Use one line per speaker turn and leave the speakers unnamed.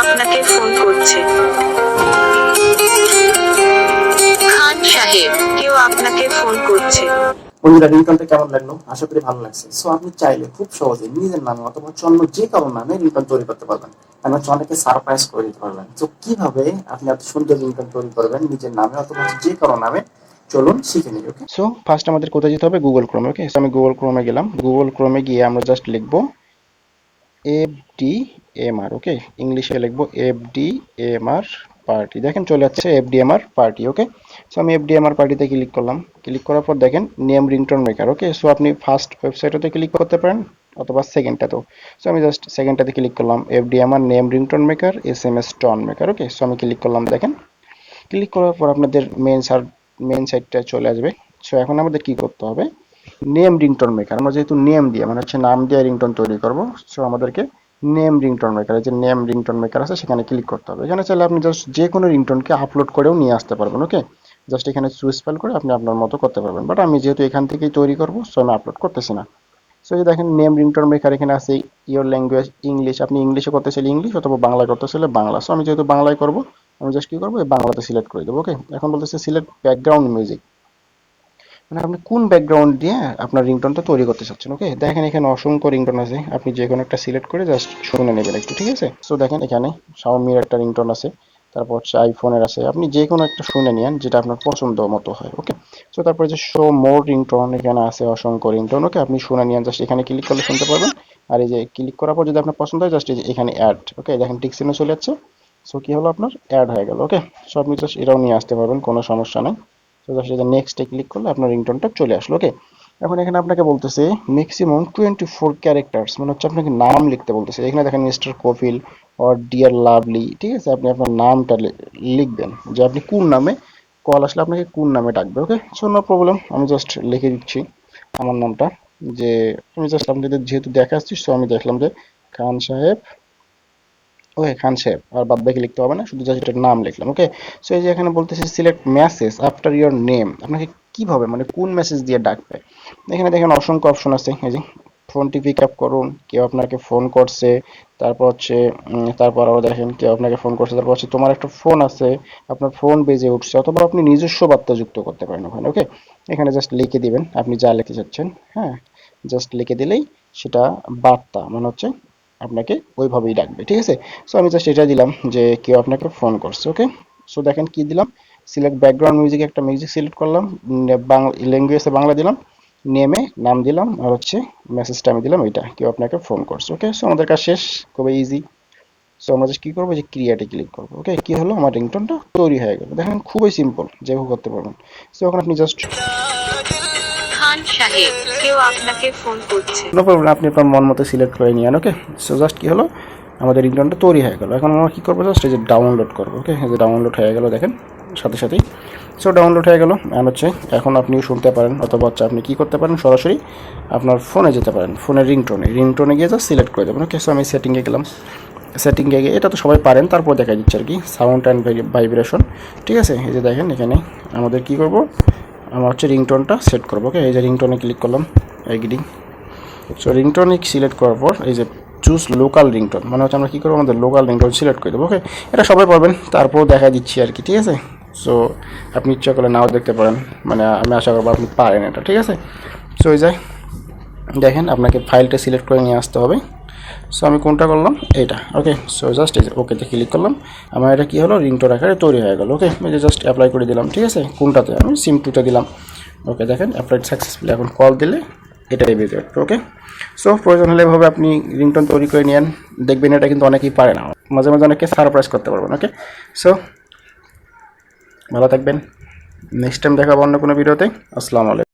আপনাকে ফোন করছে। খান সাহেব, কেউ আপনাকে ফোন করছে।
বন্ধুরা, রিংটোনটা কেমন লাগলো? আশা করি ভালো লাগছে। সো আপনি চাইলে খুব সহজে নিজের নামে অথবা অন্য যে কারো নামে রিংটোন তৈরি করতে পারবেন। মানে অনেকে সারপ্রাইজ করে দিতে পারবেন। তো কিভাবে আপনি এত সুন্দর রিংটোন তৈরি করবেন নিজের নামে অথবা যে কারো নামে, চলুন শিখে নিই। ওকে, সো ফার্স্ট আমাদের কোথায় যেতে হবে? গুগল ক্রোমে। ওকে, সো আমি গুগল ক্রোমে গেলাম। গুগল ক্রোমে গিয়ে আমরা জাস্ট লিখবো FDMR। ওকে, ইংলিশে লিখবো FDMR পার্টি। দেখেন চলে যাচ্ছে FDMR পার্টি। ওকে, সো আমি FDMR পার্টিতে ক্লিক করলাম। ক্লিক করার পর দেখেন name ringtone maker. Okay, so আপনি ফার্স্ট ওয়েবসাইটে ক্লিক করতে পারেন অথবা সেকেন্ডটাতেও। সো আমি জাস্ট সেকেন্ডটাতে ক্লিক করলাম, FDMR name ringtone maker SMS tone maker. Okay, so আমি ক্লিক করলাম। দেখেন ক্লিক করার পর আপনাদের মেন সাইটটা চলে আসবে। সো এখন আমাদের কি করতে হবে? Name ringtone maker. আমরা যেহেতু নেম দিয়ে মানে হচ্ছে নাম দিয়ে রিংটোন তৈরি করব, সো আমাদেরকে নেম রিংটোন মেকার, এই যে নেম রিংটোন মেকার আছে সেখানে ক্লিক করতে হবে। এখানে চাইলে আপনি জাস্ট যে কোনো রিংটোনকে আপলোড করেও নিয়ে আসতে পারবেন। ওকে, জাস্ট এখানে চুজ ফাইল করে আপনি আপনার মতো করতে পারবেন, বাট আমি যেহেতু এখান থেকেই তৈরি করব, সো আমি আপলোড করতেছি না। সো এই দেখেন নেম রিংটোন মেকার এখানে আছে ইওর ল্যাঙ্গুয়েজ ইংলিশ। আপনি ইংলিশে করতে চাইলে ইংলিশ অথবা বাংলা করতে চাইলে বাংলা। সো আমি যেহেতু বাংলায় করব, আমি জাস্ট কি করবো, বাংলাতে সিলেক্ট করে দেবো। ওকে, এখন বলতেছে সিলেক্ট ব্যাকগ্রাউন্ড মিউজিক, মানে আপনি কোন ব্যাকগ্রাউন্ড দিয়ে আপনার রিংটোনটা তৈরি করতে চাচ্ছেন। ওকে, দেখেন এখানে অসংখ্য রিংটোন আছে, আপনি যে কোনো একটা সিলেক্ট করে জাস্ট শুনে নেবেন একটু, ঠিক আছে? সো দেখেন এখানে শাওমির একটা রিংটোন আছে, তারপর হচ্ছে আইফোনের আছে, আপনি যে কোনো একটা শুনে নিন যেটা আপনার পছন্দ মতো হয়। ওকে, সো তারপরে যে শো মোর রিংটোন, এখানে আছে অসংখ্য রিংটোন। ওকে, আপনি শুনে নিন, জাস্ট এখানে ক্লিক করলে শুনতে পারবেন। আর এই যে ক্লিক করার পর যদি আপনার পছন্দ হয় জাস্ট এই যে এখানে অ্যাড। ওকে, দেখেন টিক চিহ্ন চলে যাচ্ছে। সো কি হলো, আপনার অ্যাড হয়ে গেল। ওকে, সো আপনি জাস্ট এটাও নিয়ে আসতে পারবেন, কোনো সমস্যা নেই। তো জাস্ট এই নেক্সটে ক্লিক করলে আপনার রিংটোনটা চলে আসলো। ওকে, এখন এখানে আপনাকে বলতেছে ম্যাক্সিমাম 24 ক্যারেক্টার্স, মানে হচ্ছে আপনাকে নাম লিখতে বলতেছে। এখানে দেখেন mister Kapil or deer lovely, ঠিক আছে? আপনি আপনার নামটা লিখবেন, যে আপনি কোন নামে কল আসলে আপনাকে কোন নামে ডাকবে। ওকে, সো নো প্রবলেম, আমি জাস্ট লিখে দিচ্ছি আমার নামটা। যে আমি জাস্ট আপনাদের যেহেতু দেখাচ্ছি, সো আমি দেখলাম যে খান সাহেব। ওকে, খান সাহেব, আর বাদ বাকি লিখতে হবে না, শুধু জাস্ট এটার নাম লিখলাম। ওকে, সো এই যে এখানে বলতেছে select message after your name, আপনাকে কিভাবে মানে কোন মেসেজ দিয়ে ডাকবে। এখানে দেখেন অসংখ্য অপশন আছে। এই যে ফোনটি পিক আপ করুন, কেউ আপনাকে ফোন করছে, তারপর হচ্ছে তারপর আরও দেখেন কেউ আপনাকে ফোন করছে, তারপর হচ্ছে তোমার একটা ফোন আছে, আপনার ফোন বেজে উঠছে, অথবা আপনি নিজস্ব বার্তা যুক্ত করতে পারেন ওখানে। ওকে, এখানে জাস্ট লিখে দিবেন আপনি যা লিখতে চাচ্ছেন। হ্যাঁ, জাস্ট লিখে দিলেই সেটা বার্তা মানে হচ্ছে আপনাকে ওইভাবেই ডাকবে, ঠিক আছে? সো আমি জাস্ট এটা দিলাম যে কেউ আপনাকে ফোন করছে। ওকে, সো দেখেন কি দিলাম, সিলেক্ট ব্যাকগ্রাউন্ড মিউজিক, একটা মিউজিক সিলেক্ট করলাম, বাংলা ল্যাঙ্গুয়েজে বাংলা দিলাম, নেমে নাম দিলাম, আর হচ্ছে মেসেজটা আমি দিলাম এটা কেউ আপনাকে ফোন করছে। ওকে, সো আমাদের কাজ শেষ, খুবই ইজি। সো আমরা জাস্ট কি করবো, যে ক্রিয়েটে ক্লিক করবো। ওকে, কি হলো, আমার রিংটোনটা তৈরি হয়ে গেল। দেখেন খুবই সিম্পল, যেভাবে করতে পারবেন। সো এখন আপনি জাস্ট
খান সাহেব, কেউ আপনাকে ফোন করছে।
নো প্রবলেম, আপনি আপনার মন মতো সিলেক্ট করে নিয়ে। ওকে, সো জাস্ট কি হলো, আমাদের রিংটোনটা তৈরি হয়ে গেল। এখন আমরা কী করবো, জাস্ট এই যে ডাউনলোড করবো। ওকে, এই যে ডাউনলোড হয়ে গেল, দেখেন সাথে সাথেই। সো ডাউনলোড হয়ে গেল, অ্যান্ড হচ্ছে এখন আপনিও শুনতে পারেন, অথবা হচ্ছে আপনি কী করতে পারেন, সরাসরি আপনার ফোনে যেতে পারেন, ফোনের রিংটোনে গিয়ে জাস্ট সিলেক্ট করে দেবেন। ওকে, সো আমি সেটিংয়ে গেলাম। সেটিংয়ে গিয়ে এটা তো সবাই পারেন, তারপর দেখা দিচ্ছে আর কি সাউন্ড অ্যান্ড ভাইব্রেশন, ঠিক আছে? এই যে দেখেন এখানে আমাদের কী করবো, আমরা হচ্ছে রিংটোনটা সেট করবো। ওকে, এই যে রিংটোনে ক্লিক করলাম, এগ্রি। সো রিংটোনে সিলেক্ট করার পর এই যে চুজ লোকাল রিংটোন, মানে হচ্ছে আমরা কী করবো, আমাদের লোকাল রিংটোন সিলেক্ট করে দেবো। ওকে, এটা সবাই পারবেন, তারপর দেখা দিচ্ছি আর কি, ঠিক আছে? সো আপনি ইচ্ছা করলে নাও দেখতে পারেন, মানে আমি আশা করবো আপনি পারেন এটা, ঠিক আছে? সো এই যায় দেখেন আপনাকে ফাইলটা সিলেক্ট করে নিয়ে আসতে হবে। সো আমি কোনটা করলাম, এটা। ওকে, সো জাস্ট এই যে ওকেতে ক্লিক করলাম, আমার এটা কী হলো, রিংটোন আকারে তৈরি হয়ে গেল। ওকে, এই যে জাস্ট অ্যাপ্লাই করে দিলাম, ঠিক আছে? কোনটাতে, আমি সিম2তে দিলাম। ওকে, দেখেন অ্যাপ্লাইড সাকসেসফুলি, এখন কল দিলে এটাই বেজে উঠবে। ওকে, সো প্রয়োজন হলে এভাবে আপনি রিংটোন তৈরি করে নিন, দেখবেন এটা কিন্তু অনেকেই পারে না, মাঝে মাঝে অনেকে সারপ্রাইজ করতে পারবেন। ওকে, সো ভালো থাকবেন, নেক্সট টাইম দেখাবো অন্য কোনো ভিডিওতে। আসসালামু আলাইকুম।